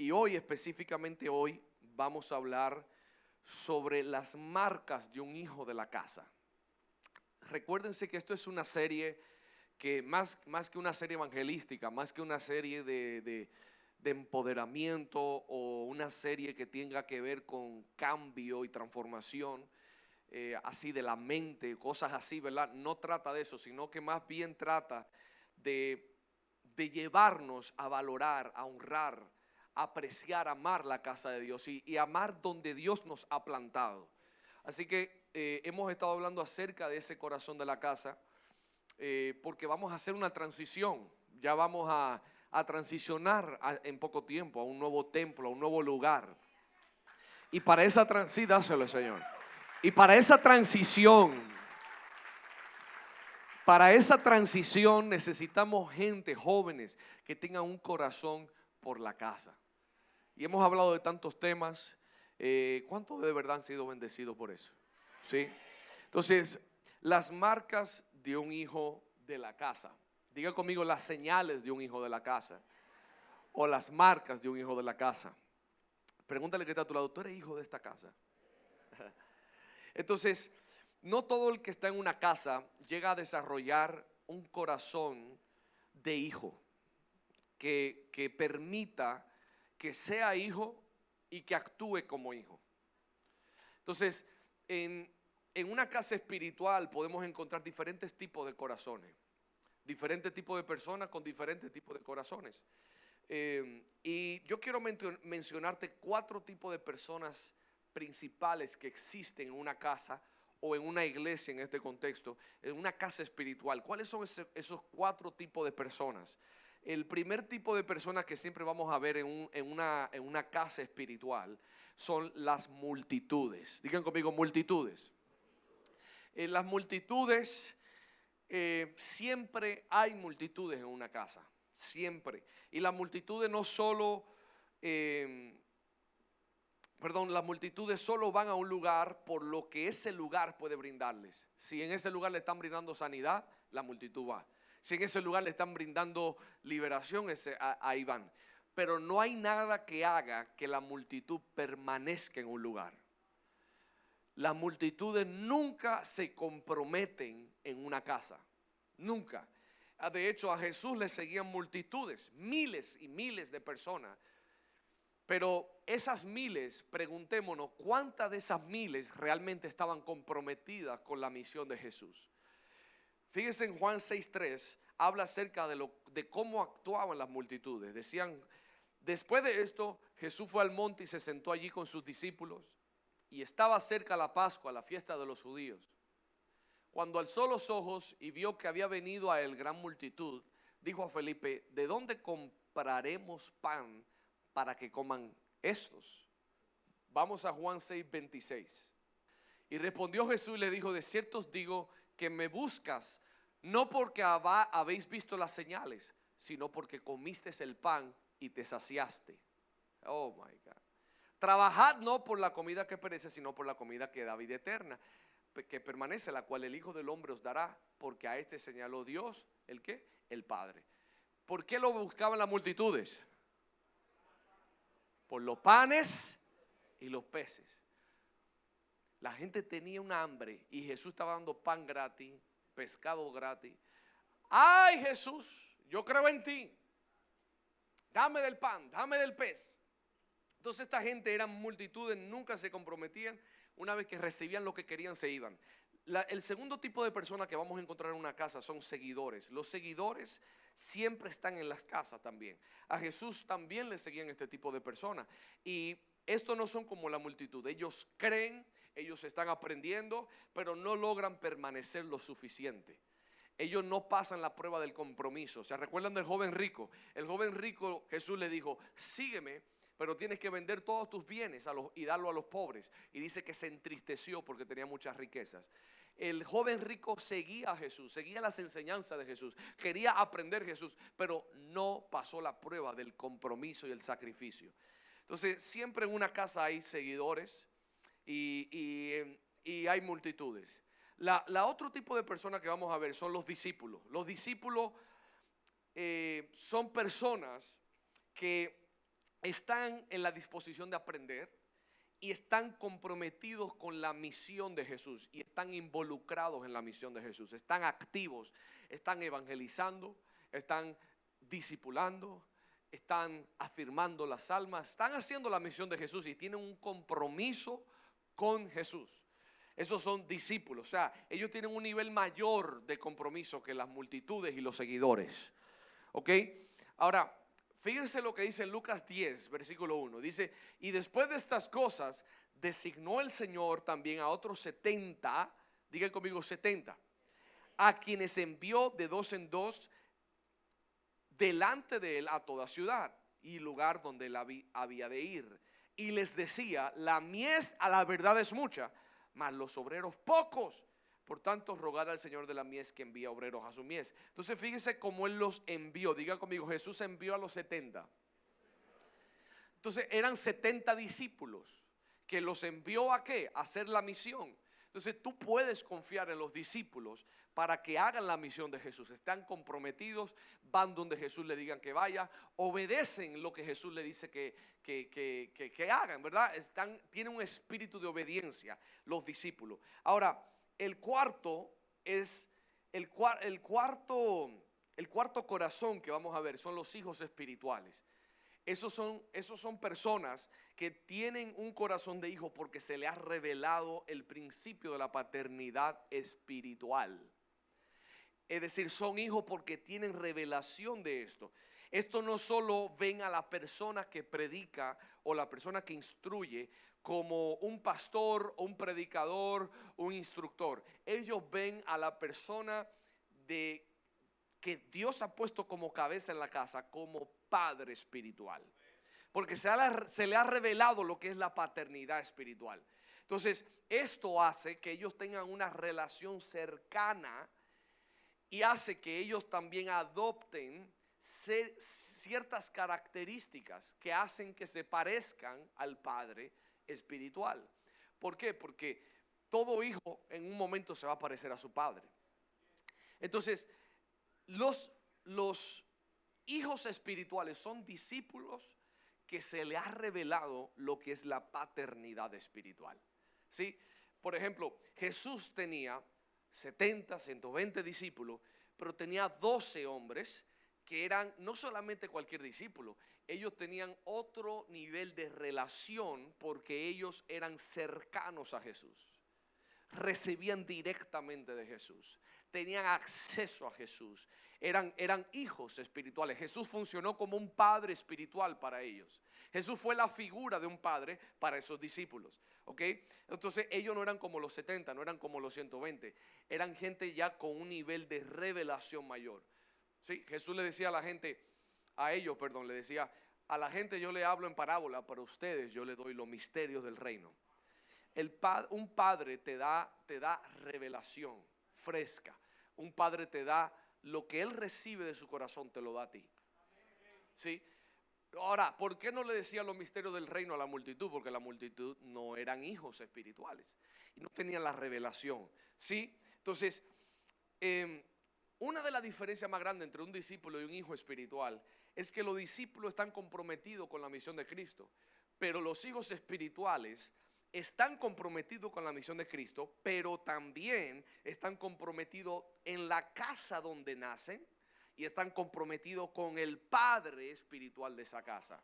Y hoy, específicamente hoy, vamos a hablar sobre las marcas de un hijo de la casa. Recuérdense que esto es una serie que más que una serie evangelística, más que una serie de empoderamiento o una serie que tenga que ver con cambio y transformación, así de la mente, cosas así, ¿verdad? No trata de eso, sino que más bien trata de llevarnos a valorar, a honrar, a apreciar, amar la casa de Dios y amar donde Dios nos ha plantado. Así que hemos estado hablando acerca de ese corazón de la casa, porque vamos a hacer una transición. Ya vamos a transicionar en poco tiempo a un nuevo templo, a un nuevo lugar. Y para esa sí, dáselo, Señor. Y para esa transición necesitamos gente, jóvenes, que tengan un corazón por la casa. Y hemos hablado de tantos temas. ¿Cuántos de verdad han sido bendecidos por eso? ¿Sí? Entonces, las marcas de un hijo de la casa. Diga conmigo, las señales de un hijo de la casa. O las marcas de un hijo de la casa. Pregúntale que está a tu lado, ¿tú eres hijo de esta casa? Entonces, no todo el que está en una casa llega a desarrollar un corazón de hijo que permita que sea hijo y que actúe como hijo. Entonces, en una casa espiritual podemos encontrar diferentes tipos de corazones, diferentes tipos de personas con diferentes tipos de corazones. Y yo quiero mencionarte 4 tipos de personas principales que existen en una casa o en una iglesia, en este contexto, en una casa espiritual. ¿Cuáles son esos 4 tipos de personas? El primer tipo de personas que siempre vamos a ver en una casa espiritual son las multitudes. Digan conmigo, multitudes. Las multitudes, siempre hay multitudes en una casa, siempre. Y las multitudes no solo, las multitudes solo van a un lugar por lo que ese lugar puede brindarles. Si en ese lugar le están brindando sanidad, la multitud va. Si en ese lugar le están brindando liberación, ahí van. Pero no hay nada que haga que la multitud permanezca en un lugar. Las multitudes nunca se comprometen en una casa. Nunca. De hecho, a Jesús le seguían multitudes, miles y miles de personas. Pero esas miles, preguntémonos, ¿cuántas de esas miles realmente estaban comprometidas con la misión de Jesús? Fíjense, en Juan 6:3 habla acerca de cómo actuaban las multitudes. Decían, después de esto, Jesús fue al monte y se sentó allí con sus discípulos. Y estaba cerca la Pascua, la fiesta de los judíos. Cuando alzó los ojos y vio que había venido a él gran multitud, dijo a Felipe, ¿de dónde compraremos pan para que coman estos? Vamos a Juan 6:26. Y respondió Jesús y le dijo, de cierto os digo que me buscas, no porque habéis visto las señales, sino porque comiste el pan y te saciaste. Oh my God. Trabajad no por la comida que perece, sino por la comida que da vida eterna, que permanece, la cual el Hijo del Hombre os dará, porque a este señaló Dios, ¿el qué? El Padre. ¿Por qué lo buscaban las multitudes? Por los panes y los peces. La gente tenía un hambre y Jesús estaba dando pan gratis, pescado gratis. Ay, Jesús, yo creo en ti. Dame del pan, dame del pez. Entonces esta gente eran multitudes, nunca se comprometían. Una vez que recibían lo que querían, se iban. El segundo tipo de personas que vamos a encontrar en una casa son seguidores. Los seguidores siempre están en las casas también. A Jesús también le seguían este tipo de personas. Y estos no son como la multitud. Ellos creen, ellos están aprendiendo, pero no logran permanecer lo suficiente. Ellos no pasan la prueba del compromiso. ¿Se recuerdan del joven rico? El joven rico, Jesús le dijo, sígueme, pero tienes que vender todos tus bienes y darlo a los pobres. Y dice que se entristeció porque tenía muchas riquezas. El joven rico seguía a Jesús, seguía las enseñanzas de Jesús, quería aprender Jesús, pero no pasó la prueba del compromiso y el sacrificio. Entonces siempre en una casa hay seguidores y hay multitudes. La otro tipo de personas que vamos a ver son los discípulos. Los discípulos son personas que están en la disposición de aprender y están comprometidos con la misión de Jesús y están involucrados en la misión de Jesús, están activos, están evangelizando, están discipulando, están afirmando las almas, están haciendo la misión de Jesús y tienen un compromiso con Jesús. Esos son discípulos, o sea, ellos tienen un nivel mayor de compromiso que las multitudes y los seguidores. ¿Ok? Ahora, fíjense lo que dice en Lucas 10, versículo 1. Dice, y después de estas cosas, designó el Señor también a otros 70, digan conmigo 70, a quienes envió de dos en dos delante de él a toda ciudad y lugar donde él había de ir. Y les decía, la mies a la verdad es mucha, mas los obreros pocos. Por tanto, rogad al Señor de la mies que envía obreros a su mies. Entonces, fíjense cómo él los envió. Diga conmigo, Jesús envió a los 70. Entonces, eran 70 discípulos que los envió ¿a qué? A hacer la misión. Entonces, tú puedes confiar en los discípulos para que hagan la misión de Jesús. Están comprometidos, van donde Jesús le digan que vaya, obedecen lo que Jesús le dice que hagan, ¿verdad? Tienen un espíritu de obediencia los discípulos. Ahora, el cuarto corazón que vamos a ver son los hijos espirituales. Esos son personas que tienen un corazón de hijo porque se le ha revelado el principio de la paternidad espiritual. Es decir, son hijos porque tienen revelación de esto. Esto no solo ven a la persona que predica o la persona que instruye como un pastor, un predicador, un instructor. Ellos ven a la persona que Dios ha puesto como cabeza en la casa, como padre espiritual. Porque se le ha revelado lo que es la paternidad espiritual. Entonces, esto hace que ellos tengan una relación cercana y hace que ellos también adopten ciertas características que hacen que se parezcan al padre espiritual. ¿Por qué? Porque todo hijo en un momento se va a parecer a su padre. Entonces, los hijos espirituales son discípulos que se le ha revelado lo que es la paternidad espiritual. ¿Sí? Por ejemplo, Jesús tenía 70, 120 discípulos, pero tenía 12 hombres que eran no solamente cualquier discípulo, ellos tenían otro nivel de relación porque ellos eran cercanos a Jesús, recibían directamente de Jesús, tenían acceso a Jesús, eran hijos espirituales. Jesús funcionó como un padre espiritual para ellos. Jesús fue la figura de un padre para esos discípulos. ¿Ok? Entonces ellos no eran como los 70, no eran como los 120, eran gente ya con un nivel de revelación mayor. ¿Sí? Jesús le decía a la gente, le decía, a la gente yo le hablo en parábola, pero a ustedes yo le doy los misterios del reino. Un padre te da revelación fresca. Un padre te da lo que él recibe de su corazón, te lo da a ti. ¿Sí? Ahora, ¿por qué no le decía los misterios del reino a la multitud? Porque la multitud no eran hijos espirituales y no tenían la revelación. ¿Sí? Entonces, una de las diferencias más grandes entre un discípulo y un hijo espiritual es que los discípulos están comprometidos con la misión de Cristo, pero los hijos espirituales están comprometidos con la misión de Cristo, pero también están comprometidos en la casa donde nacen y están comprometidos con el padre espiritual de esa casa.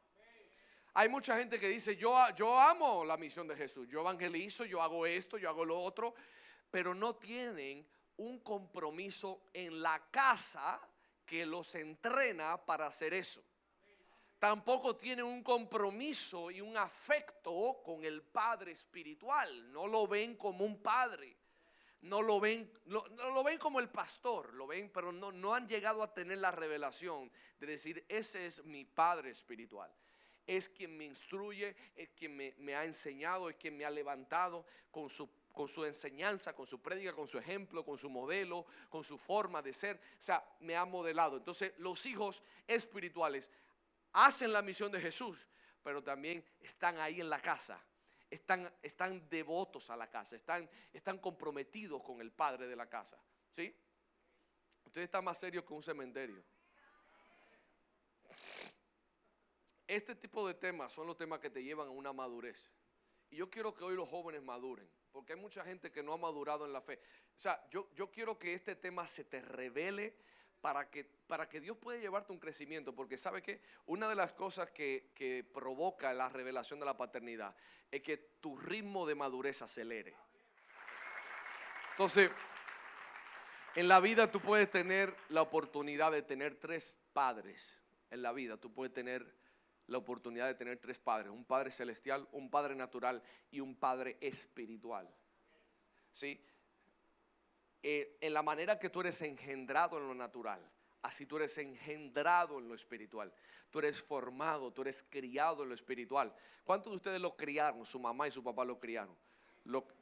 Hay mucha gente que dice, yo amo la misión de Jesús, yo evangelizo, yo hago esto, yo hago lo otro, pero no tienen un compromiso en la casa que los entrena para hacer eso. Tampoco tienen un compromiso y un afecto con el padre espiritual. No lo ven como un padre. No lo ven como el pastor. Lo ven, pero no han llegado a tener la revelación de decir, ese es mi padre espiritual. Es quien me instruye, es quien me ha enseñado, es quien me ha levantado con su enseñanza, con su prédica, con su ejemplo, con su modelo, con su forma de ser. O sea, me ha modelado. Entonces, los hijos espirituales hacen la misión de Jesús, pero también están ahí en la casa, están devotos a la casa, están comprometidos con el padre de la casa. ¿Sí? Usted está más serio que un cementerio. este tipo de temas son los temas que te llevan a una madurez. Y yo quiero que hoy los jóvenes maduren, porque hay mucha gente que no ha madurado en la fe. O sea, yo quiero que este tema se te revele para que Dios pueda llevarte un crecimiento. Porque ¿sabe qué? Una de las cosas que provoca la revelación de la paternidad es que tu ritmo de madurez acelere. Entonces, en la vida tú puedes tener la oportunidad de tener 3 padres. En la vida tú puedes tener la oportunidad de tener 3 padres: un padre celestial, un padre natural y un padre espiritual. ¿Sí? En la manera que tú eres engendrado en lo natural, así tú eres engendrado en lo espiritual. Tú eres formado, tú eres criado en lo espiritual. ¿Cuántos de ustedes lo criaron? Su mamá y su papá lo criaron.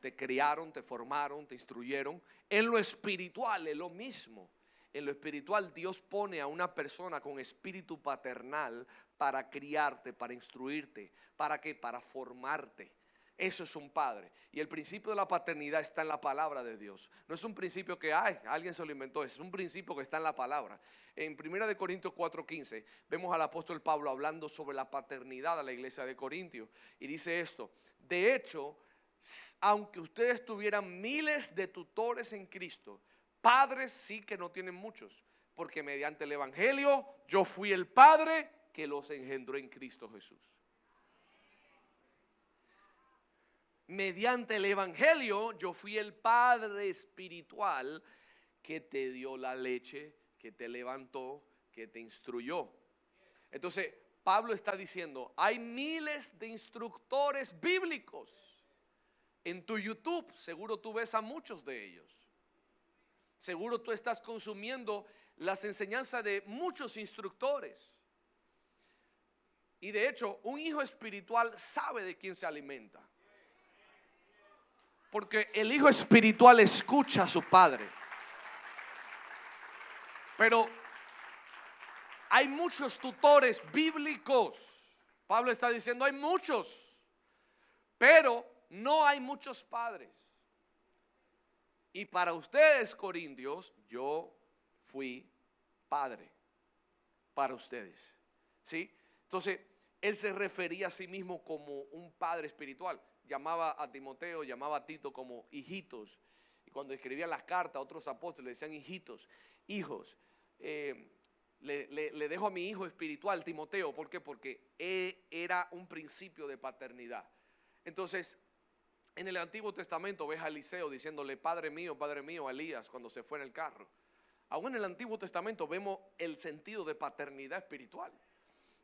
Te criaron, te formaron, te instruyeron. En lo espiritual es lo mismo. En lo espiritual Dios pone a una persona con espíritu paternal para criarte, para instruirte. ¿Para qué? Para formarte. Eso es un padre. Y el principio de la paternidad está en la palabra de Dios. No es un principio que alguien se lo inventó. Es un principio que está en la palabra. En 1 Corintios 4:15 vemos al apóstol Pablo hablando sobre la paternidad a la iglesia de Corintios. Y dice esto: de hecho, aunque ustedes tuvieran miles de tutores en Cristo, padres sí que no tienen muchos, porque mediante el evangelio yo fui el padre que los engendró en Cristo Jesús. Mediante el evangelio yo fui el padre espiritual que te dio la leche, que te levantó, que te instruyó. Entonces Pablo está diciendo: hay miles de instructores bíblicos. En tu YouTube seguro tú ves a muchos de ellos. Seguro tú estás consumiendo las enseñanzas de muchos instructores. Y de hecho, un hijo espiritual sabe de quién se alimenta, porque el hijo espiritual escucha a su padre. Pero hay muchos tutores bíblicos. Pablo está diciendo: hay muchos, pero no hay muchos padres. Y para ustedes, corintios, yo fui padre para ustedes. ¿Sí? Entonces, él se refería a sí mismo como un padre espiritual. Llamaba a Timoteo, llamaba a Tito como hijitos. Y cuando escribía las cartas, otros apóstoles decían hijitos, hijos. Le dejo a mi hijo espiritual, Timoteo. ¿Por qué? Porque era un principio de paternidad. Entonces, en el Antiguo Testamento ves a Eliseo diciéndole padre mío a Elías cuando se fue en el carro. Aún en el Antiguo Testamento vemos el sentido de paternidad espiritual.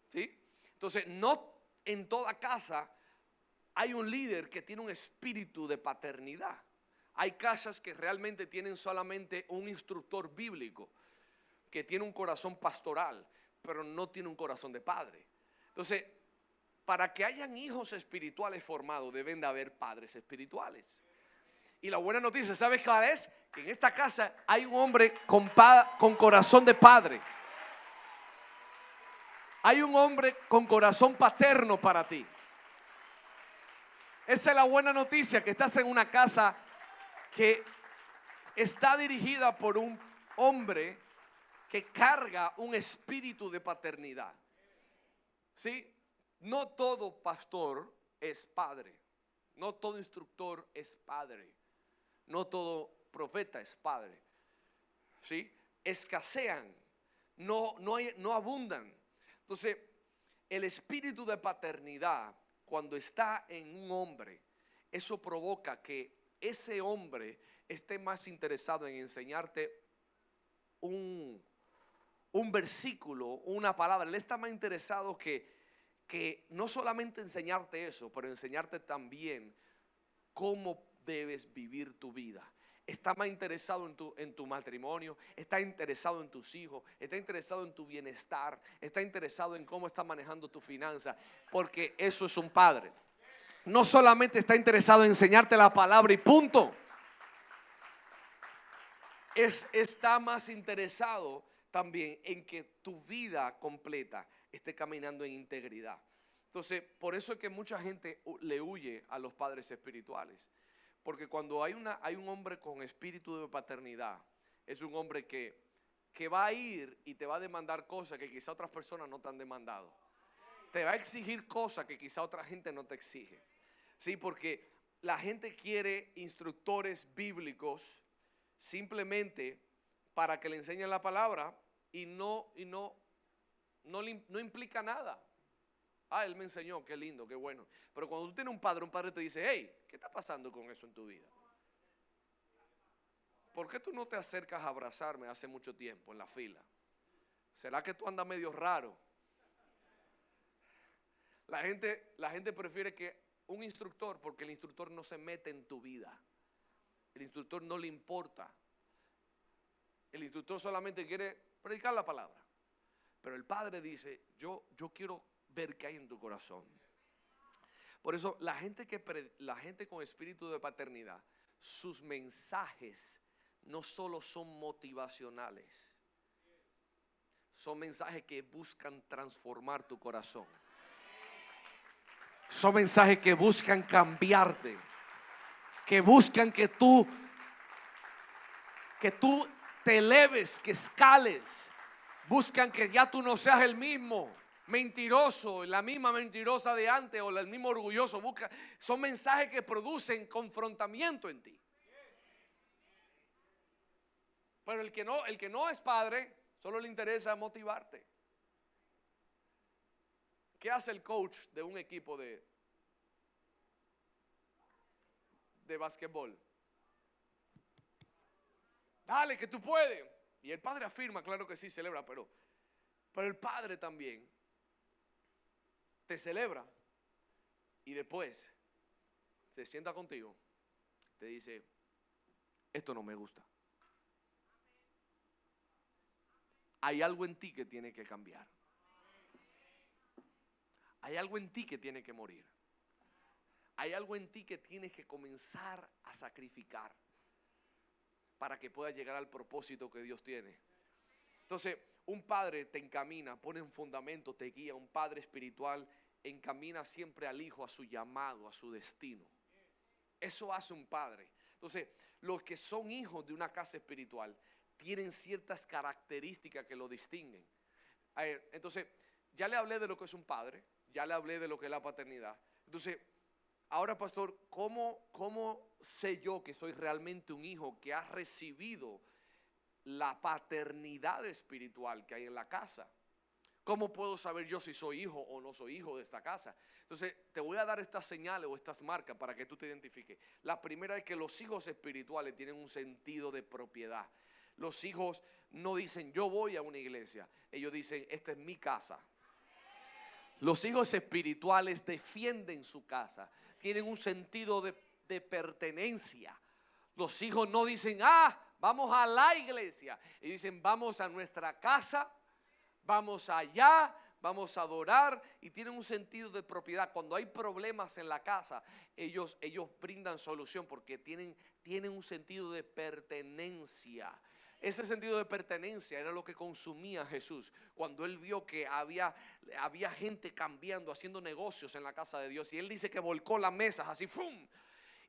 ¿Sí? Entonces, no en toda casa hay un líder que tiene un espíritu de paternidad. Hay casas que realmente tienen solamente un instructor bíblico, que tiene un corazón pastoral, pero no tiene un corazón de padre. Entonces, para que hayan hijos espirituales formados, deben de haber padres espirituales. Y la buena noticia, ¿sabes cuál es? Que en esta casa hay un hombre con corazón de padre. Hay un hombre con corazón paterno para ti. Esa es la buena noticia, que estás en una casa que está dirigida por un hombre que carga un espíritu de paternidad. ¿Sí? No todo pastor es padre. No todo instructor es padre. No todo profeta es padre. ¿Sí? Escasean. No abundan. Entonces, el espíritu de paternidad, cuando está en un hombre, eso provoca que ese hombre esté más interesado en enseñarte un versículo, una palabra. Él está más interesado que no solamente enseñarte eso, pero enseñarte también cómo debes vivir tu vida. Está más interesado en tu matrimonio, está interesado en tus hijos, está interesado en tu bienestar, está interesado en cómo está manejando tu finanza, porque eso es un padre. No solamente está interesado en enseñarte la palabra y punto. Está más interesado también en que tu vida completa esté caminando en integridad. Entonces, por eso es que mucha gente le huye a los padres espirituales. Porque cuando hay un hombre con espíritu de paternidad, es un hombre que va a ir y te va a demandar cosas que quizá otras personas no te han demandado. te va a exigir cosas que quizá otra gente no te exige. Sí, porque la gente quiere instructores bíblicos simplemente para que le enseñen la palabra y no implica nada. Ah, él me enseñó, qué lindo, qué bueno. Pero cuando tú tienes un padre te dice, hey, ¿qué está pasando con eso en tu vida? ¿Por qué tú no te acercas a abrazarme hace mucho tiempo en la fila? ¿Será que tú andas medio raro? La gente prefiere que un instructor, porque el instructor no se mete en tu vida. El instructor no le importa. El instructor solamente quiere predicar la palabra. Pero el padre dice, yo quiero ver qué hay en tu corazón. Por eso la gente con espíritu de paternidad, sus mensajes no solo son motivacionales, son mensajes que buscan transformar tu corazón. Son mensajes que buscan cambiarte, que buscan que tú te eleves, que escales. Buscan que ya tú no seas el mismo mentiroso, la misma mentirosa de antes o el mismo orgulloso. Son mensajes que producen confrontamiento en ti. Pero el que no es padre, solo le interesa motivarte. ¿Qué hace el coach de un equipo de básquetbol? Dale, que tú puedes. Y el padre afirma, claro que sí, celebra, pero el padre también te celebra y después se sienta contigo, te dice, esto no me gusta. Hay algo en ti que tiene que cambiar. Hay algo en ti que tiene que morir. Hay algo en ti que tienes que comenzar a sacrificar para que puedas llegar al propósito que Dios tiene. Entonces, un padre te encamina, pone en fundamento, te guía. Un padre espiritual encamina siempre al hijo a su llamado, a su destino. Eso hace un padre. Entonces, los que son hijos de una casa espiritual tienen ciertas características que lo distinguen. Entonces, ya le hablé de lo que es un padre, ya le hablé de lo que es la paternidad. Entonces, ahora, pastor, ¿cómo sé yo que soy realmente un hijo que ha recibido la paternidad espiritual que hay en la casa? ¿Cómo puedo saber yo si soy hijo o no soy hijo de esta casa? Entonces, te voy a dar estas señales o estas marcas para que tú te identifiques. La primera es que los hijos espirituales tienen un sentido de propiedad. Los hijos no dicen, yo voy a una iglesia. Ellos dicen, esta es mi casa. Los hijos espirituales defienden su casa, tienen un sentido de pertenencia. Los hijos no dicen, vamos a la iglesia. Ellos dicen, vamos a nuestra casa, vamos allá, vamos a adorar, y tienen un sentido de propiedad. Cuando hay problemas en la casa, ellos brindan solución porque tienen un sentido de pertenencia. Ese sentido de pertenencia era lo que consumía Jesús cuando él vio que había gente cambiando, haciendo negocios en la casa de Dios. Y él dice que volcó las mesas así, ¡fum!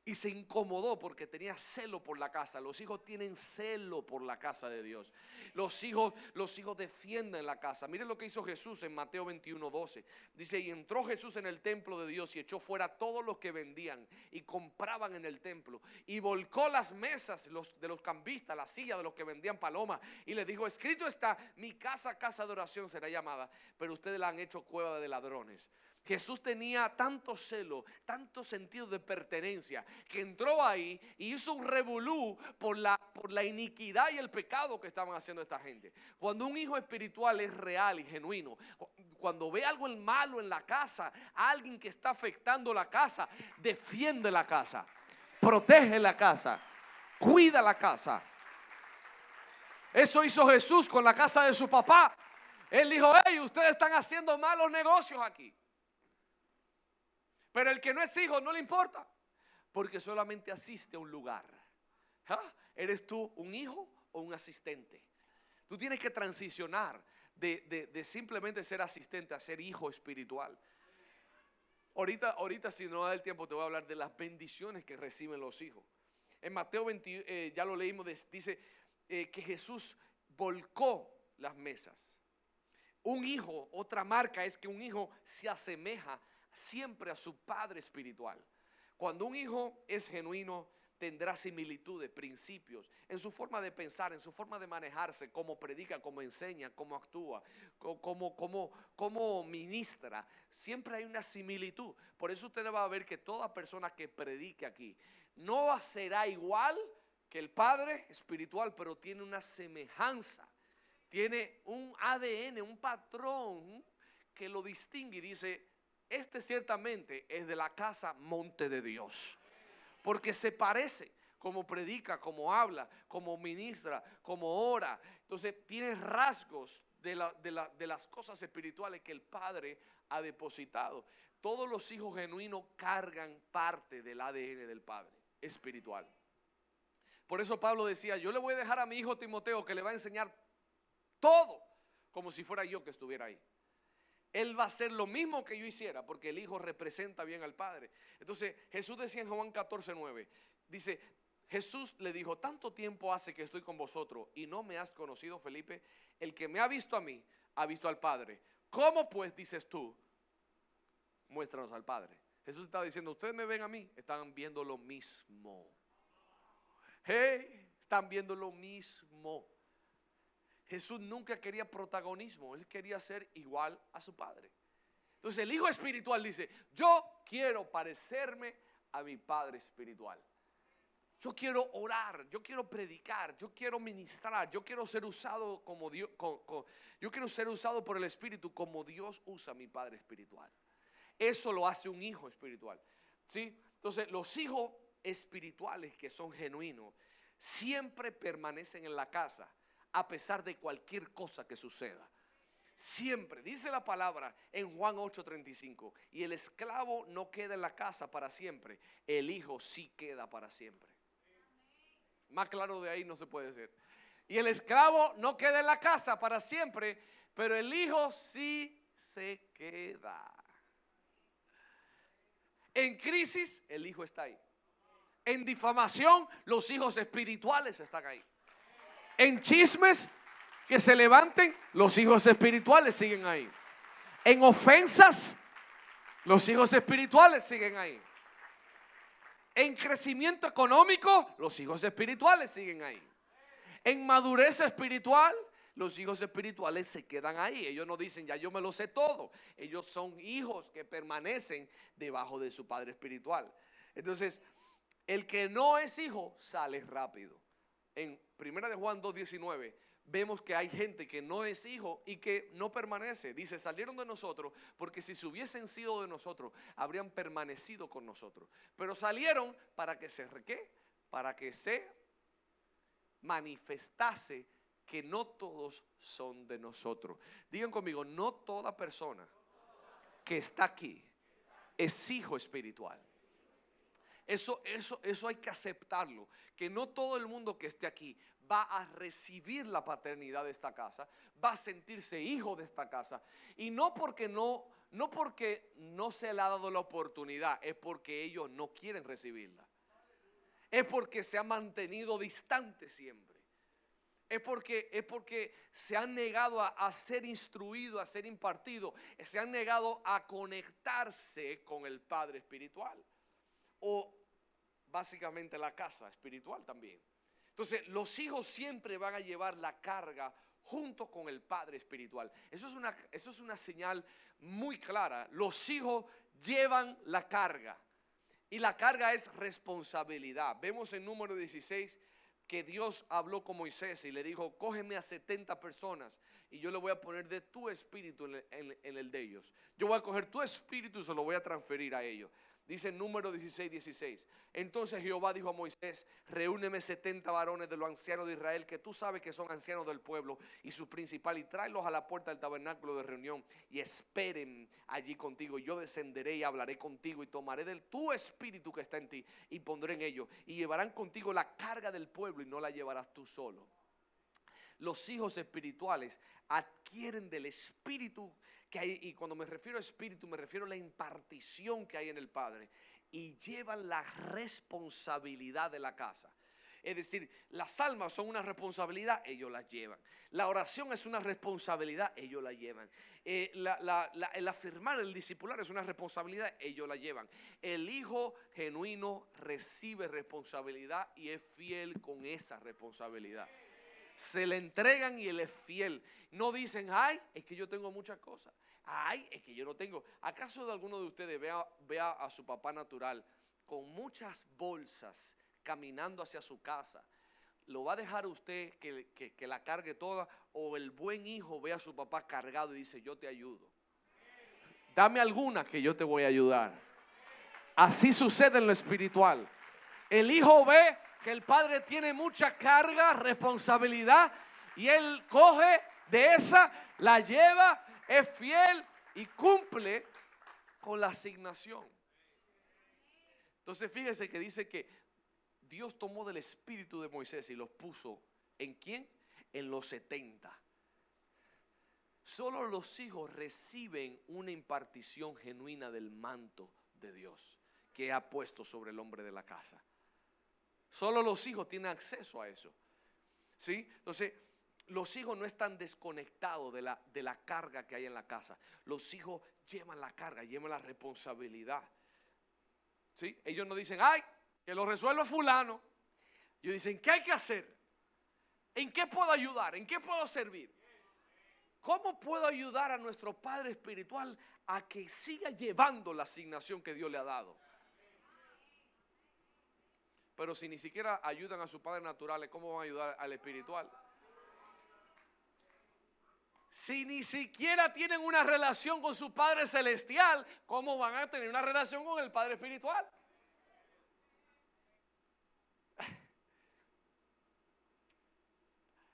Y se incomodó porque tenía celo por la casa. Los hijos tienen celo por la casa de Dios. Los hijos defienden la casa. Miren lo que hizo Jesús en Mateo 21:12. Dice, y entró Jesús en el templo de Dios y echó fuera a todos los que vendían y compraban en el templo. Y volcó las mesas de los cambistas, las sillas de los que vendían palomas. Y les dijo, escrito está, mi casa, casa de oración será llamada, pero ustedes la han hecho cueva de ladrones. Jesús tenía tanto celo, tanto sentido de pertenencia, que entró ahí y hizo un revolú por la iniquidad y el pecado que estaban haciendo esta gente. Cuando un hijo espiritual es real y genuino, cuando ve algo malo en la casa, alguien que está afectando la casa, defiende la casa, protege la casa, cuida la casa. Eso hizo Jesús con la casa de su papá. Él dijo, hey, ustedes están haciendo malos negocios aquí. Pero el que no es hijo no le importa, porque solamente asiste a un lugar. ¿Eres tú un hijo o un asistente? Tú tienes que transicionar de simplemente ser asistente a ser hijo espiritual. Ahorita si no da el tiempo te voy a hablar de las bendiciones que reciben los hijos. En Mateo 20, ya lo leímos, dice que Jesús volcó las mesas. Un hijo, otra marca es que un hijo se asemeja siempre a su padre espiritual. Cuando un hijo es genuino, tendrá similitudes, principios, en su forma de pensar, en su forma de manejarse, cómo predica, cómo enseña, cómo actúa, cómo ministra. Siempre hay una similitud. Por eso usted va a ver que toda persona que predique aquí no será igual que el padre espiritual, pero tiene una semejanza, tiene un ADN, un patrón que lo distingue y dice: este ciertamente es de la casa Monte de Dios, porque se parece, como predica, como habla, como ministra, como ora. Entonces tiene rasgos de las cosas espirituales que el Padre ha depositado. Todos los hijos genuinos cargan parte del ADN del Padre espiritual. Por eso Pablo decía: yo le voy a dejar a mi hijo Timoteo, que le va a enseñar todo, como si fuera yo que estuviera ahí. Él va a hacer lo mismo que yo hiciera, porque el hijo representa bien al padre. Entonces Jesús decía en Juan 14:9, dice: Jesús le dijo: tanto tiempo hace que estoy con vosotros y no me has conocido, Felipe. El que me ha visto a mí, ha visto al Padre. ¿Cómo pues dices tú, muéstranos al Padre? Jesús estaba diciendo: ustedes me ven a mí, están viendo lo mismo. Hey, están viendo lo mismo. Jesús nunca quería protagonismo, él quería ser igual a su padre. Entonces el hijo espiritual dice: yo quiero parecerme a mi padre espiritual. Yo quiero orar, yo quiero predicar, yo quiero ministrar, yo quiero ser usado como Dios, yo quiero ser usado por el Espíritu como Dios usa a mi padre espiritual. Eso lo hace un hijo espiritual, ¿sí? Entonces los hijos espirituales que son genuinos siempre permanecen en la casa, a pesar de cualquier cosa que suceda. Siempre, dice la palabra en Juan 8:35, y el esclavo no queda en la casa para siempre, el hijo sí queda para siempre. Más claro de ahí no se puede ser. Y el esclavo no queda en la casa para siempre, pero el hijo sí se queda. En crisis, el hijo está ahí. En difamación, los hijos espirituales están ahí. En chismes que se levanten, los hijos espirituales siguen ahí. En ofensas, los hijos espirituales siguen ahí. En crecimiento económico, los hijos espirituales siguen ahí. En madurez espiritual, los hijos espirituales se quedan ahí. Ellos no dicen: ya yo me lo sé todo. Ellos son hijos que permanecen debajo de su padre espiritual. Entonces, el que no es hijo sale rápido. En 1 de Juan 2:19 vemos que hay gente que no es hijo y que no permanece. Dice: salieron de nosotros porque si se hubiesen sido de nosotros, habrían permanecido con nosotros. Pero salieron para que para que se manifestase que no todos son de nosotros. Digan conmigo: no toda persona que está aquí es hijo espiritual. Eso hay que aceptarlo, que no todo el mundo que esté aquí va a recibir la paternidad de esta casa, va a sentirse hijo de esta casa, y no porque no se le ha dado la oportunidad, es porque ellos no quieren recibirla, es porque se han mantenido distantes siempre, es porque se han negado a ser instruidos, a ser impartidos, se han negado a conectarse con el Padre espiritual, o básicamente la casa espiritual también. Entonces los hijos siempre van a llevar la carga junto con el padre espiritual. Eso es una señal muy clara. Los hijos llevan la carga, y la carga es responsabilidad. Vemos en Número 16 que Dios habló con Moisés y le dijo: cógeme a 70 personas y yo le voy a poner de tu espíritu en el de ellos. Yo voy a coger tu espíritu y se lo voy a transferir a ellos. Dice en Número 16:16. Entonces Jehová dijo a Moisés: reúneme 70 varones de los ancianos de Israel, que tú sabes que son ancianos del pueblo y sus principales, y tráelos a la puerta del tabernáculo de reunión y esperen allí contigo. Yo descenderé y hablaré contigo y tomaré de tu espíritu que está en ti y pondré en ellos, y llevarán contigo la carga del pueblo y no la llevarás tú solo. Los hijos espirituales adquieren del espíritu que hay, y cuando me refiero a espíritu me refiero a la impartición que hay en el Padre, y llevan la responsabilidad de la casa. Es decir, las almas son una responsabilidad, ellos las llevan. La oración es una responsabilidad, ellos la llevan. El afirmar, el discipular es una responsabilidad, ellos la llevan. El hijo genuino recibe responsabilidad y es fiel con esa responsabilidad. Se le entregan y él es fiel. No dicen, ay, es que yo tengo muchas cosas. Ay, es que yo no tengo. ¿Acaso de alguno de ustedes vea a su papá natural con muchas bolsas caminando hacia su casa? ¿Lo va a dejar usted que la cargue toda? ¿O el buen hijo ve a su papá cargado y dice, yo te ayudo? Dame alguna que yo te voy a ayudar. Así sucede en lo espiritual. El hijo ve que el padre tiene mucha carga, responsabilidad, y él coge de esa, la lleva, es fiel y cumple con la asignación. Entonces fíjese que dice que Dios tomó del espíritu de Moisés y los puso ¿en quién? En los 70. Solo los hijos reciben una impartición genuina del manto de Dios que ha puesto sobre el hombre de la casa. Solo los hijos tienen acceso a eso. ¿Sí? Entonces, los hijos no están desconectados de la carga que hay en la casa. Los hijos llevan la carga, llevan la responsabilidad. ¿Sí? Ellos no dicen, ay, que lo resuelva fulano. Ellos dicen, ¿qué hay que hacer? ¿En qué puedo ayudar? ¿En qué puedo servir? ¿Cómo puedo ayudar a nuestro Padre espiritual a que siga llevando la asignación que Dios le ha dado? Pero si ni siquiera ayudan a sus padres naturales, ¿cómo van a ayudar al espiritual? Si ni siquiera tienen una relación con su Padre celestial, ¿cómo van a tener una relación con el Padre espiritual?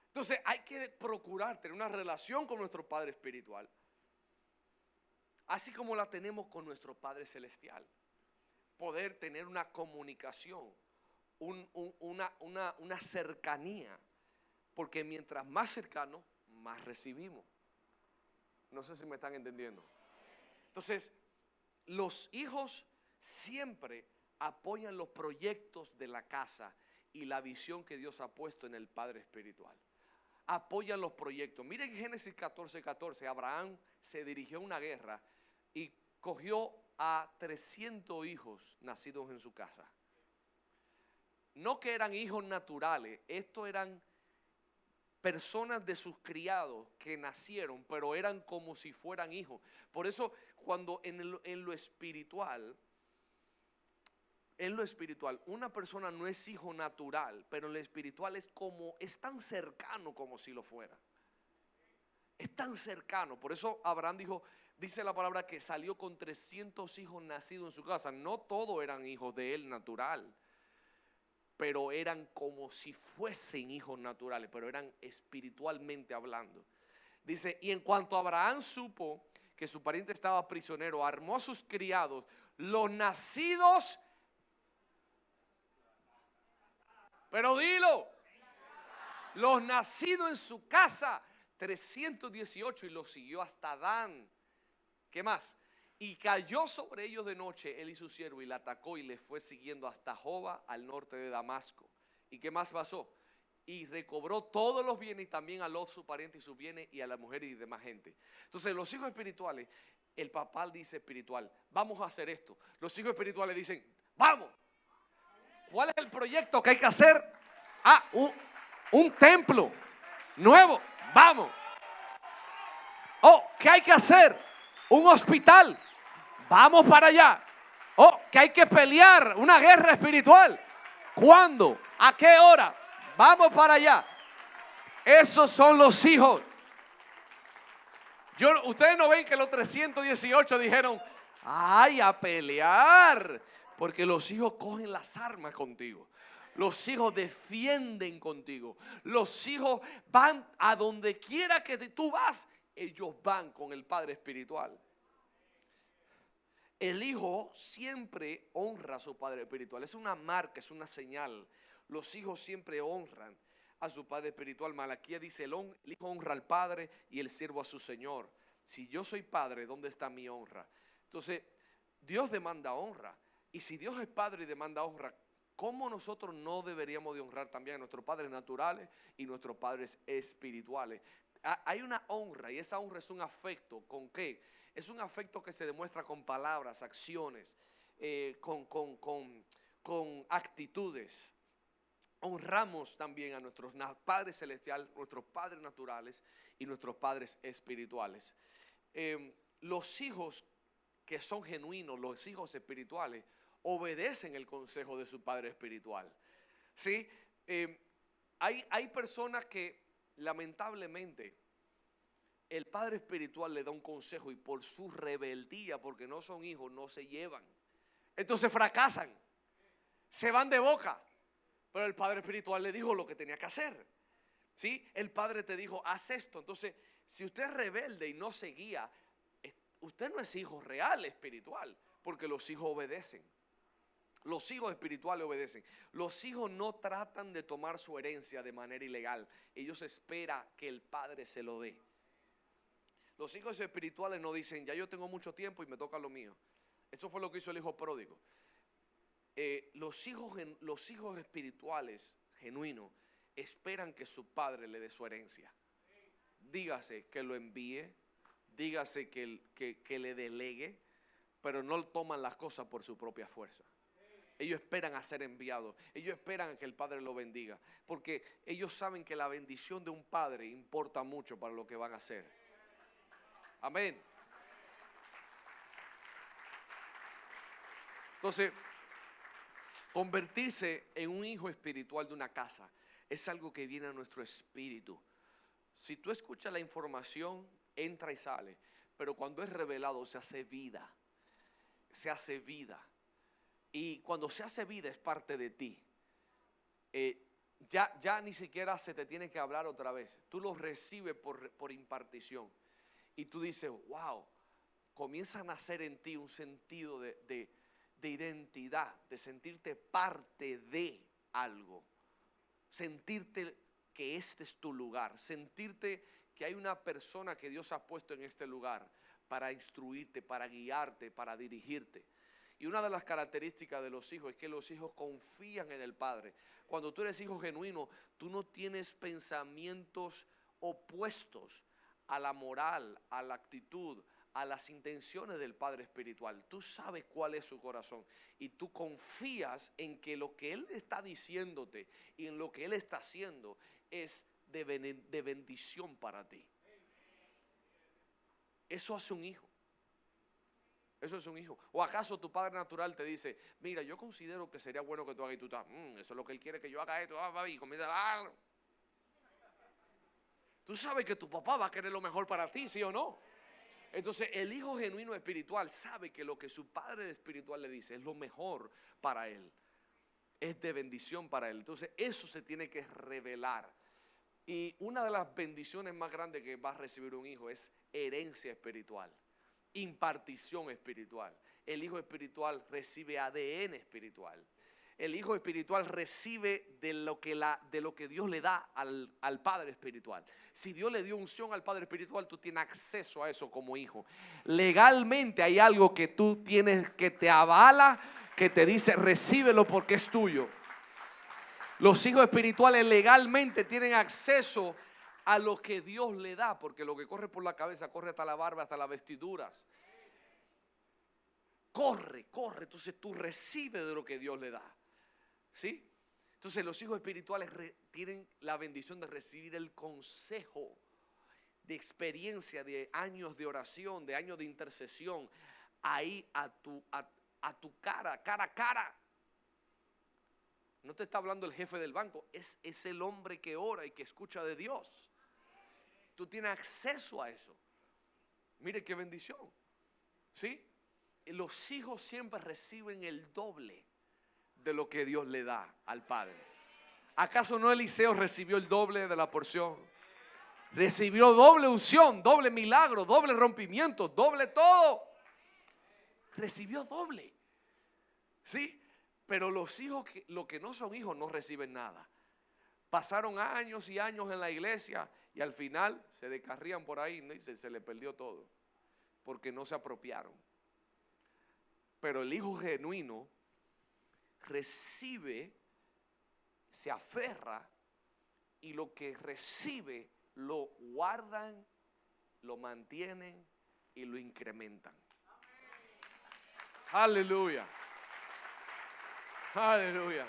Entonces hay que procurar tener una relación con nuestro Padre espiritual, así como la tenemos con nuestro Padre celestial. Poder tener una comunicación, una cercanía, porque mientras más cercano, más recibimos. No sé si me están entendiendo. Entonces, los hijos siempre apoyan los proyectos de la casa y la visión que Dios ha puesto en el Padre espiritual. Apoyan los proyectos. Miren Génesis 14:14. Abraham se dirigió a una guerra y cogió a 300 hijos nacidos en su casa. No que eran hijos naturales, estos eran personas de sus criados que nacieron, pero eran como si fueran hijos. Por eso cuando en lo espiritual, una persona no es hijo natural, pero en lo espiritual es tan cercano como si lo fuera. Es tan cercano. Por eso Abraham dice la palabra que salió con 300 hijos nacidos en su casa. No todos eran hijos de él natural, pero eran como si fuesen hijos naturales, pero eran espiritualmente hablando. Dice, y en cuanto Abraham supo que su pariente estaba prisionero, armó a sus criados, los nacidos, pero dilo, los nacidos en su casa, 318, y los siguió hasta Dan. ¿Qué más? Y cayó sobre ellos de noche él y su siervo y la atacó y le fue siguiendo hasta Joba al norte de Damasco. ¿Y qué más pasó? Y recobró todos los bienes y también a Lot su pariente y sus bienes y a la mujer y demás gente. Entonces los hijos espirituales, el papá dice espiritual, vamos a hacer esto. Los hijos espirituales dicen, vamos. ¿Cuál es el proyecto que hay que hacer? Un templo nuevo, vamos. ¿Qué hay que hacer? Un hospital. Vamos para allá. Que hay que pelear una guerra espiritual. ¿Cuándo? ¿A qué hora? Vamos para allá. Esos son los hijos. Ustedes no ven que los 318 dijeron, ay, a pelear. Porque los hijos cogen las armas contigo. Los hijos defienden contigo. Los hijos van a donde quiera que tú vas. Ellos van con el Padre espiritual. El hijo siempre honra a su padre espiritual. Es una marca, es una señal. Los hijos siempre honran a su padre espiritual. Malaquías dice, el hijo honra al padre y el siervo a su señor. Si yo soy padre, ¿dónde está mi honra? Entonces, Dios demanda honra. Y si Dios es padre y demanda honra, ¿cómo nosotros no deberíamos de honrar también a nuestros padres naturales y nuestros padres espirituales? Hay una honra, y esa honra es un afecto. ¿Con qué? Es un afecto que se demuestra con palabras, acciones, con actitudes. Honramos también a nuestros padres celestiales, nuestros padres naturales y nuestros padres espirituales. Los hijos que son genuinos, los hijos espirituales, obedecen el consejo de su padre espiritual. ¿Sí? Hay personas que lamentablemente el padre espiritual le da un consejo y por su rebeldía, porque no son hijos, no se llevan. Entonces fracasan, se van de boca. Pero el padre espiritual le dijo lo que tenía que hacer. ¿Sí? El padre te dijo, haz esto. Entonces, si usted es rebelde y no se guía, usted no es hijo real espiritual, porque los hijos obedecen. Los hijos espirituales obedecen. Los hijos no tratan de tomar su herencia de manera ilegal. Ellos esperan que el padre se lo dé. Los hijos espirituales no dicen, ya yo tengo mucho tiempo y me toca lo mío. Eso fue lo que hizo el hijo pródigo. Los hijos espirituales genuinos esperan que su padre le dé su herencia. Dígase que lo envíe, dígase que le delegue, pero no toman las cosas por su propia fuerza. Ellos esperan a ser enviados. Ellos esperan a que el padre lo bendiga, porque ellos saben que la bendición de un padre importa mucho para lo que van a hacer. Amén. Entonces, convertirse en un hijo espiritual de una casa es algo que viene a nuestro espíritu. Si tú escuchas la información, entra y sale, pero cuando es revelado se hace vida. Se hace vida. Y cuando se hace vida es parte de ti. Ya ni siquiera se te tiene que hablar otra vez. Tú lo recibes por impartición. Y tú dices, wow, comienza a nacer en ti un sentido de identidad, de sentirte parte de algo, sentirte que este es tu lugar, sentirte que hay una persona que Dios ha puesto en este lugar para instruirte, para guiarte, para dirigirte. Y una de las características de los hijos es que los hijos confían en el padre. Cuando tú eres hijo genuino, tú no tienes pensamientos opuestos a la moral, a la actitud, a las intenciones del padre espiritual. Tú sabes cuál es su corazón y tú confías en que lo que él está diciéndote y en lo que él está haciendo es de bendición para ti. Eso hace un hijo. Eso es un hijo. ¿O acaso tu padre natural te dice, mira, yo considero que sería bueno que tú hagas y tú estás, eso es lo que él quiere que yo haga esto, y comienza a... Tú sabes que tu papá va a querer lo mejor para ti, ¿sí o no? Entonces el hijo genuino espiritual sabe que lo que su padre espiritual le dice es lo mejor para él, es de bendición para él. Entonces eso se tiene que revelar. Y una de las bendiciones más grandes que va a recibir un hijo es herencia espiritual, impartición espiritual. El hijo espiritual recibe ADN espiritual. El hijo espiritual recibe de lo que Dios le da al padre espiritual. Si Dios le dio unción al padre espiritual, tú tienes acceso a eso como hijo. Legalmente hay algo que tú tienes que te avala, que te dice recíbelo porque es tuyo. Los hijos espirituales legalmente tienen acceso a lo que Dios le da, porque lo que corre por la cabeza corre hasta la barba, hasta las vestiduras. Corre, entonces tú recibes de lo que Dios le da. ¿Sí? Entonces los hijos espirituales tienen la bendición de recibir el consejo de experiencia, de años de oración, de años de intercesión, ahí a tu cara a cara. No te está hablando el jefe del banco, es el hombre que ora y que escucha de Dios. Tú tienes acceso a eso. Mire qué bendición. ¿Sí? Los hijos siempre reciben el doble de lo que Dios le da al padre. ¿Acaso no Eliseo recibió el doble de la porción? Recibió doble unción, doble milagro, doble rompimiento, doble todo. Recibió doble. ¿Sí? Pero los hijos, los que no son hijos, no reciben nada. Pasaron años y años en la iglesia y al final se descarrían por ahí y se le perdió todo porque no se apropiaron. Pero el hijo genuino recibe, se aferra, y lo que recibe lo guardan, lo mantienen y lo incrementan. Aleluya. Aleluya.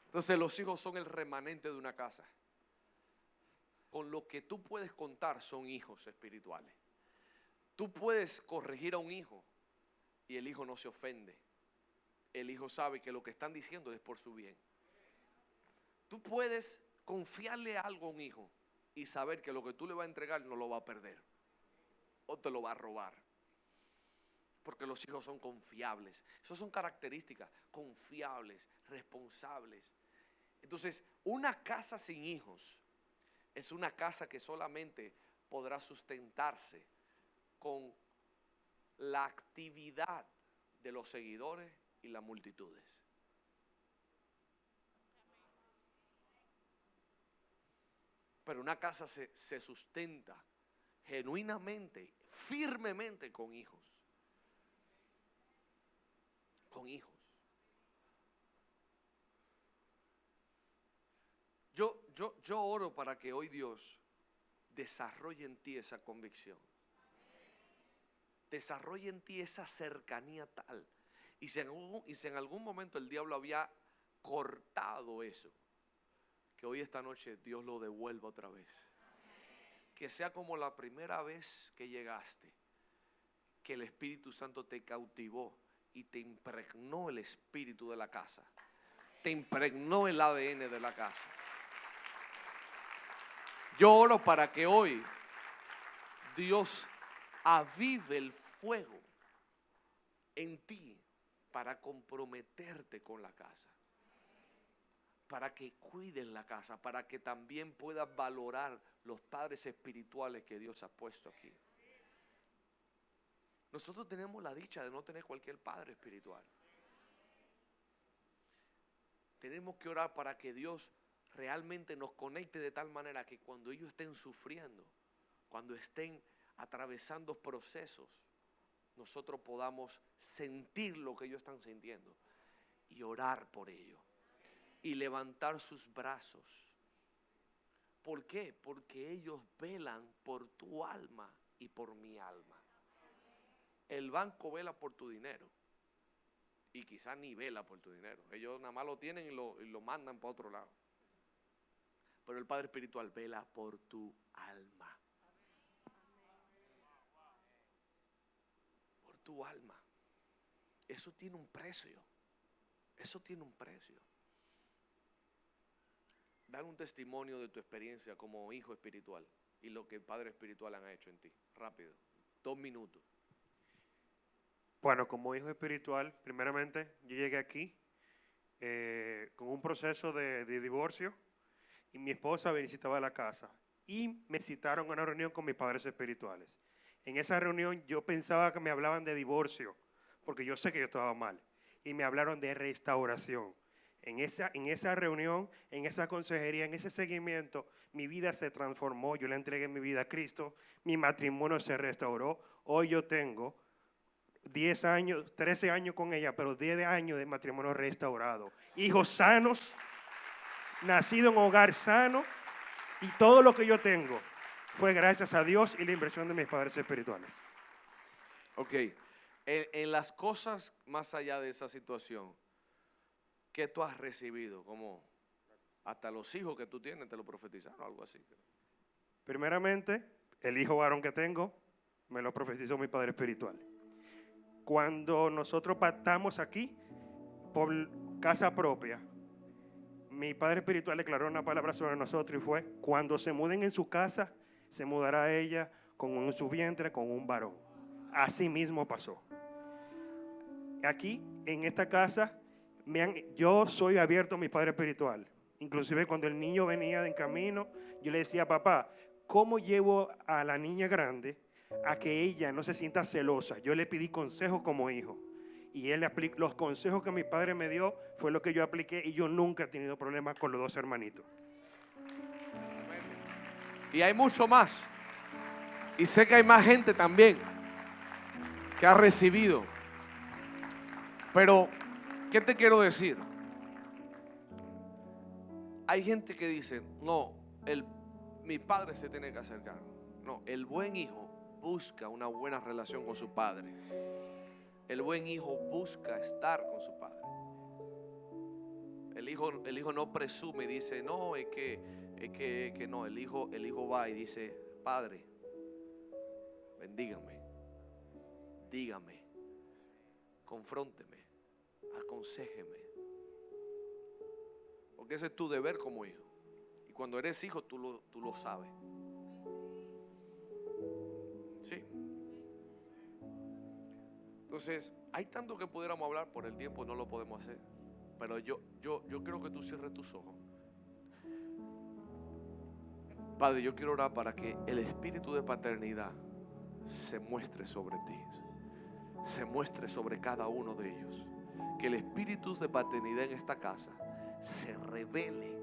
Entonces los hijos son el remanente de una casa. Con lo que tú puedes contar son hijos espirituales. Tú puedes corregir a un hijo y el hijo no se ofende. El hijo sabe que lo que están diciendo es por su bien. Tú puedes confiarle algo a un hijo y saber que lo que tú le vas a entregar no lo va a perder o te lo va a robar. Porque los hijos son confiables. Esas son características, confiables, responsables. Entonces, una casa sin hijos es una casa que solamente podrá sustentarse con la actividad de los seguidores y las multitudes. Pero una casa se sustenta genuinamente, firmemente con hijos. Con hijos. Yo oro para que hoy Dios desarrolle en ti esa convicción. Desarrolle en ti esa cercanía tal. Y si en algún momento el diablo había cortado eso, que hoy esta noche Dios lo devuelva otra vez. Que sea como la primera vez que llegaste, que el Espíritu Santo te cautivó y te impregnó el espíritu de la casa. Te impregnó el ADN de la casa. Yo oro para que hoy Dios avive el fuego en ti para comprometerte con la casa. Para que cuides la casa, para que también puedas valorar los padres espirituales que Dios ha puesto aquí. Nosotros tenemos la dicha de no tener cualquier padre espiritual. Tenemos que orar para que Dios realmente nos conecte de tal manera que cuando ellos estén sufriendo, cuando estén atravesando procesos, nosotros podamos sentir lo que ellos están sintiendo y orar por ellos y levantar sus brazos. ¿Por qué? Porque ellos velan por tu alma y por mi alma. El banco vela por tu dinero y quizás ni vela por tu dinero. Ellos nada más lo tienen y lo mandan para otro lado. Pero el Padre Espiritual vela por tu alma. Por tu alma. Eso tiene un precio. Eso tiene un precio. Dar un testimonio de tu experiencia como hijo espiritual y lo que el Padre Espiritual ha hecho en ti. Rápido. 2 minutos. Bueno, como hijo espiritual, primeramente yo llegué aquí con un proceso de divorcio y mi esposa me visitaba la casa y me citaron a una reunión con mis padres espirituales. En esa reunión yo pensaba que me hablaban de divorcio, porque yo sé que yo estaba mal, y me hablaron de restauración. En esa reunión, en esa consejería, en ese seguimiento, mi vida se transformó, yo le entregué mi vida a Cristo, mi matrimonio se restauró. Hoy yo tengo 10 años, 13 años con ella, pero 10 años de matrimonio restaurado. Hijos sanos, nacido en hogar sano, y todo lo que yo tengo fue gracias a Dios y la inversión de mis padres espirituales. Ok, en las cosas más allá de esa situación, ¿qué tú has recibido? Como hasta los hijos que tú tienes te lo profetizaron, algo así. Primeramente, el hijo varón que tengo me lo profetizó mi padre espiritual. Cuando nosotros pactamos aquí por casa propia, mi padre espiritual declaró una palabra sobre nosotros y fue: cuando se muden en su casa, se mudará ella en su vientre con un varón. Así mismo pasó. Aquí, en esta casa, yo soy abierto a mi padre espiritual. Inclusive cuando el niño venía en camino, yo le decía: papá, ¿cómo llevo a la niña grande a que ella no se sienta celosa? Yo le pedí consejos como hijo. Y él aplicó los consejos que mi padre me dio, fue lo que yo apliqué, y yo nunca he tenido problemas con los 2 hermanitos. Y hay mucho más. Y sé que hay más gente también que ha recibido Pero, ¿qué te quiero decir? Hay gente que dice, no, mi padre se tiene que acercar. No, el buen hijo busca una buena relación con su padre. El buen hijo busca estar con su padre. El hijo no presume y dice, no, es que no. El hijo va y dice, padre, bendígame, dígame, confrónteme, aconséjeme. Porque ese es tu deber como hijo. Y cuando eres hijo, tú lo sabes. Sí. Entonces, hay tanto que pudiéramos hablar, por el tiempo no lo podemos hacer. Pero yo creo que tú cierres tus ojos. Padre, yo quiero orar para que el espíritu de paternidad se muestre sobre ti, se muestre sobre cada uno de ellos. Que el espíritu de paternidad en esta casa se revele,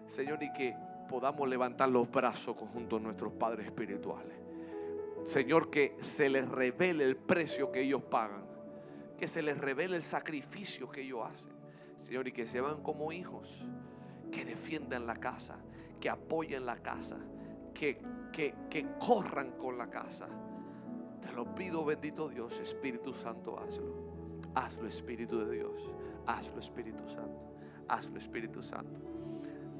Señor, y que podamos levantar los brazos junto a nuestros padres espirituales. Señor, que se les revele el precio que ellos pagan, que se les revele el sacrificio que ellos hacen, Señor, y que se vean como hijos, que defiendan la casa, que apoyen la casa, que corran con la casa. Te lo pido, bendito Dios. Espíritu Santo, hazlo, Espíritu de Dios, hazlo, Espíritu Santo, hazlo, Espíritu Santo.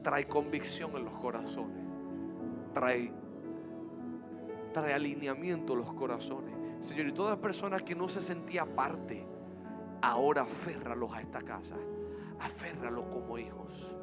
Trae convicción en los corazones, trae alineamiento en los corazones, Señor. Y todas las personas que no se sentían parte, ahora aférralos a esta casa, aférralos como hijos.